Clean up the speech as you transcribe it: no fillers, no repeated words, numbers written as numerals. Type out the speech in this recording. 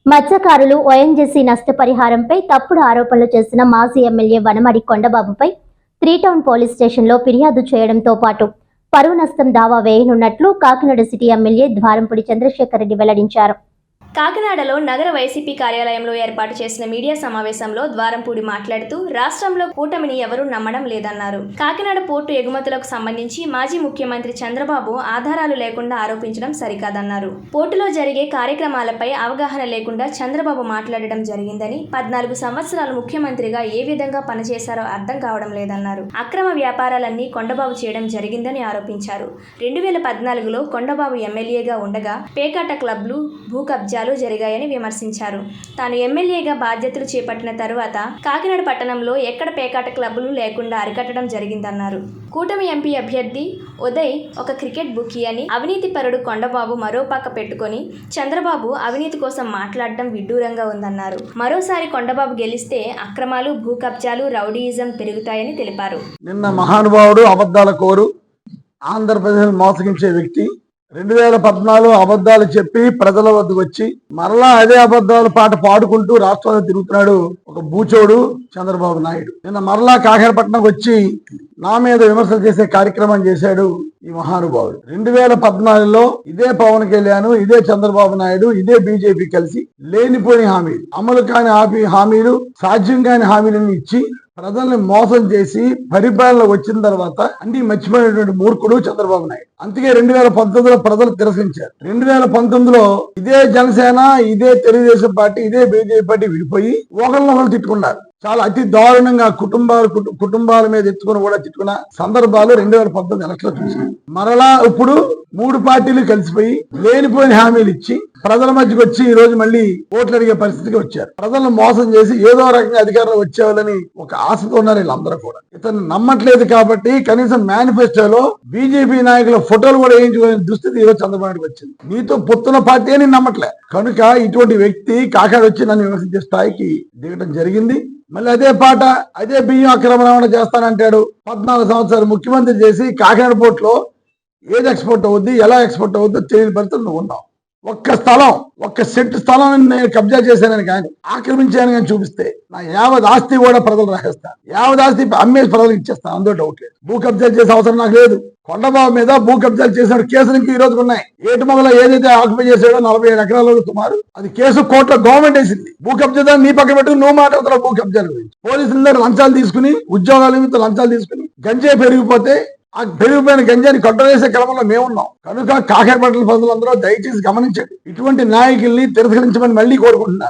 మత్స్యకారులు ఓఎన్జీసీ నష్టపరిహారంపై తప్పుడు ఆరోపణలు చేసిన మాజీ ఎమ్మెల్యే వనమడి కొండబాబుపై 3 టౌన్ పోలీస్ స్టేషన్లో ఫిర్యాదు చేయడంతో పాటు పరువు నష్టం దావా వేయనున్నట్లు కాకినాడ సిటీ ఎమ్మెల్యే ద్వారంపూడి చంద్రశేఖర్ రెడ్డి వెల్లడించారు. కాకినాడలో నగర వైసీపీ కార్యాలయంలో ఏర్పాటు చేసిన మీడియా సమావేశంలో ద్వారంపూడి మాట్లాడుతూ రాష్ట్రంలో కూటమిని ఎవరూ నమ్మడం లేదన్నారు. కాకినాడ పోర్టు ఎగుమతులకు సంబంధించి మాజీ ముఖ్యమంత్రి చంద్రబాబు ఆధారాలు లేకుండా ఆరోపించడం సరికాదన్నారు. పోర్టులో జరిగే కార్యక్రమాలపై అవగాహన లేకుండా చంద్రబాబు మాట్లాడడం జరిగిందని, 14 సంవత్సరాలు ముఖ్యమంత్రిగా ఏ విధంగా పనిచేశారో అర్థం కావడం లేదన్నారు. అక్రమ వ్యాపారాలన్నీ కొండబాబు చేయడం జరిగిందని ఆరోపించారు. 2014లో కొండబాబు ఎమ్మెల్యేగా ఉండగా పేకాట క్లబ్లు, భూ కబ్జాలు జరిగాయని విమర్శించారు. తాను ఎమ్మెల్యేగా బాధ్యతలు చేపట్టిన తరువాత కాకినాడ పట్టణంలో ఎక్కడ పేకాట క్లబ్లు లేకుండా అరికట్టడం జరిగిందన్నారు. కూటమి ఎంపీ అభ్యర్థి ఉదయ్ ఒక క్రికెట్ బుకీ అని అవినీతి పరుడు కొండబాబు మరో పక్క పెట్టుకొని చంద్రబాబు అవినీతి కోసం మాట్లాడడం విడ్డూరంగా ఉందన్నారు. మరోసారి కొండబాబు గెలిస్తే అక్రమాలు, భూ కబ్జాలు, రౌడీయిజం పెరుగుతాయని తెలిపారు. నిన్న మహానుభావుడు, అబద్ధాల కోరు, ఆంధ్రప్రదేశ్ మోసగించే వ్యక్తి 2014 అబద్ధాలు చెప్పి ప్రజల వద్దకు వచ్చి మరలా అదే అబద్ధాలు పాట పాడుకుంటూ రాష్ట్రంలో తిరుగుతున్నాడు ఒక బూచోడు చంద్రబాబు నాయుడు. నిన్న మరలా కాకినాడపట్నంకి వచ్చి నా మీద విమర్శలు చేసే కార్యక్రమం చేశాడు ఈ మహానుభావుడు. 2014లో ఇదే పవన్ కళ్యాణ్, ఇదే చంద్రబాబు నాయుడు, ఇదే బీజేపీ కలిసి లేనిపోని హామీలు, అమలు కాని హామీలు, సాధ్యం కాని హామీలను ఇచ్చి ప్రజల్ని మోసం చేసి పరిపాలన వచ్చిన తర్వాత అన్ని మర్చిపోయినటువంటి మూర్ఖుడు చంద్రబాబు నాయుడు. అందుకే 2019లో ప్రజలు తిరస్కరించారు. 2019లో ఇదే జనసేన, ఇదే తెలుగుదేశం పార్టీ, ఇదే బీజేపీ పార్టీ విడిపోయి ఒకరినొకరు తిట్టుకున్నారు. చాలా అతి దారుణంగా కుటుంబాల మీద ఎత్తుకుని కూడా తిట్టుకున్న సందర్భాలు 2019 ఎలక్షన్ చూసాం. మరలా ఇప్పుడు 3 పార్టీలు కలిసిపోయి లేనిపోయిన హామీలు ఇచ్చి ప్రజల మధ్యకి వచ్చి ఈ రోజు మళ్ళీ ఓట్లు అడిగే పరిస్థితికి వచ్చారు. ప్రజలను మోసం చేసి ఏదో రకంగా అధికారంలో వచ్చేవాళ్ళని ఒక ఆశతో ఉన్నారు వీళ్ళందరూ కూడా. ఇతను నమ్మట్లేదు కాబట్టి కనీసం మేనిఫెస్టోలో బీజేపీ నాయకుల ఫోటోలు కూడా వేయించుకునే దుస్థితి ఈరోజు చంద్రబాబు నాయుడుకి వచ్చింది. నీతో పొత్తున్న పార్టీ అని నమ్మట్లే కనుక ఇటువంటి వ్యక్తి కాకాడ వచ్చి నన్ను విమర్శించే స్థాయికి దిగడం జరిగింది. మళ్ళీ అదే పాట, అదే బియ్యం అక్రమ రవాణా చేస్తానంటాడు. 14 సంవత్సరాలు ముఖ్యమంత్రి చేసి కాకినాడ పోర్టులో ఏది ఎక్స్పోర్ట్ అవుద్ది, ఎలా ఎక్స్పోర్ట్ అవుద్దో తెలియని పరిస్థితులు నువ్వు ఉన్నావు. ఒక్క సెంటు స్థలం నేను కబ్జా చేశానని కానీ, ఆక్రమించాను కానీ చూపిస్తే నా యావత్ ఆస్తి కూడా ప్రజలు రాసేస్తాను. యావత్ ఆస్తి అమ్మేసి ప్రజలకు ఇచ్చేస్తాను. అందులో డౌట్ లేదు. భూ కబ్జాలు చేసే అవసరం నాకు లేదు. కొండబాబు మీద భూ కబ్జాలు చేసిన కేసులు ఈ రోజుకు ఉన్నాయి. ఏటుమొగలో ఏదైతే ఆక్యుపై చేసాడో 47 ఎకరాల సుమారు, అది కేసు కోర్టులో గవర్నమెంట్ వేసింది. భూ కబ్జా నీ పక్క పెట్టుకుని నువ్వు మాట్లాడుతున్నావు భూ కబ్జాల గురించి. పోలీసుల దగ్గర లంచాలు తీసుకుని, ఉద్యోగాల నిమిత్తం లంచాలు తీసుకుని గంజాయి పెరిగిపోతే ఆ పెరిగిపోయిన గంజాని కంట్రోల్ చేసే క్రమంలో మేమున్నాం. కనుక కాకినాడ పట్టణ ప్రజలందరూ దయచేసి గమనించండి. ఇటువంటి నాయకుల్ని తిరస్కరించమని మళ్ళీ కోరుకుంటున్నారు.